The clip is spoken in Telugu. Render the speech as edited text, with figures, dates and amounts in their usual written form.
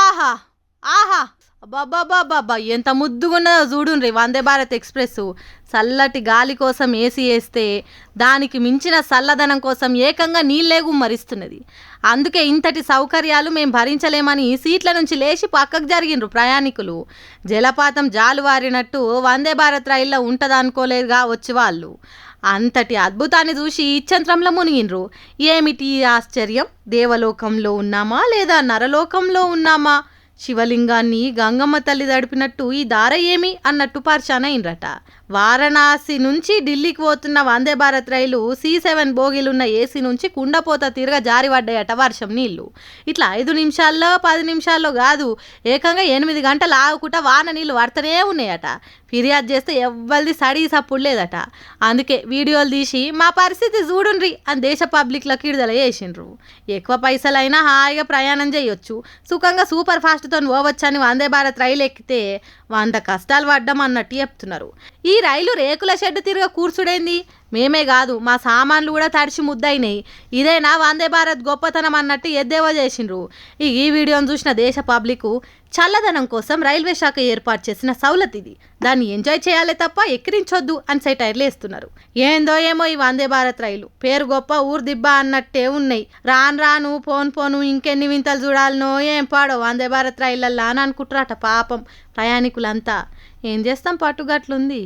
ఆహా ఆహా అబ్బాబ్బాబ్బా ఎంత ముద్దుగున్నదో చూడుండ్రి వందే భారత్ ఎక్స్ప్రెస్. చల్లటి గాలి కోసం ఏసీ వేస్తే దానికి మించిన చల్లదనం కోసం ఏకంగా నీళ్ళే గుమ్మరిస్తున్నది. అందుకే ఇంతటి సౌకర్యాలు మేము భరించలేమని సీట్ల నుంచి లేచి పక్కకు జరిగిండ్రు ప్రయాణికులు. జలపాతం జాలువారినట్టు వందే భారత్ రైల్లో ఉంటుందనుకోలేదుగా వచ్చి వాళ్ళు. అంతటి అద్భుతాన్ని చూసి ఇచ్చంత్రంలో మునిగిండ్రు. ఏమిటి ఈ ఆశ్చర్యం? దేవలోకంలో ఉన్నామా లేదా నరలోకంలో ఉన్నామా? శివలింగాన్ని గంగమ్మ తల్లి దడిపినట్టు ఈ దార ఏమి అన్నట్టు పరిశానైండ్రట. వారణాసి నుంచి ఢిల్లీకి పోతున్న వందే భారత్ రైలు C7 బోగీలున్న ఏసీ నుంచి కుండపోత తీరుగా జారిపడ్డాయట వర్షం నీళ్లు. ఇట్లా 5 నిమిషాల్లో 10 నిమిషాల్లో కాదు, ఏకంగా 8 గంటలు ఆగుకుంటా వాన నీళ్లు పడుతూనే ఉన్నాయట. ఫిర్యాదు చేస్తే ఎవ్వరిది సడి సప్పుడు లేదట. అందుకే వీడియోలు తీసి మా పరిస్థితి చూడుండ్రి అని దేశ పబ్లిక్లకు విడుదల చేసిండ్రు. ఎక్కువ పైసలైనా హాయిగా ప్రయాణం చేయొచ్చు, సుఖంగా సూపర్ ఫాస్ట్తో పోవచ్చని వందే భారత్ రైలు ఎక్కితే 100 కష్టాలు పడ్డం అన్నట్టు చెప్తున్నారు. ఈ రైలు రేకుల షెడ్డు తిరిగా కూర్చుడైంది. మేమే కాదు మా సామాన్లు కూడా తడిచి ముద్దయినాయి. ఇదేనా వందే భారత్ గొప్పతనం అన్నట్టు ఎద్దేవా చేసిండ్రు. ఈ వీడియోను చూసిన దేశ పబ్లిక్ చల్లదనం కోసం రైల్వే శాఖ ఏర్పాటు చేసిన సౌలత్ ఇది, దాన్ని ఎంజాయ్ చేయాలి తప్ప ఎక్కిరించొద్దు అని సెటైర్లు వేస్తున్నారు. ఏందో ఏమో ఈ వందే భారత్ రైలు పేరు గొప్ప ఊరు దిబ్బ అన్నట్టే ఉన్నాయి. రాను పోను ఇంకెన్ని వింతలు చూడాలనో ఏం పాడో వందే భారత్ రైళ్ళల్లా అని అనుకుంటారట పాపం ప్రయాణికులంతా. ఏం చేస్తాం, పట్టుగట్లుంది.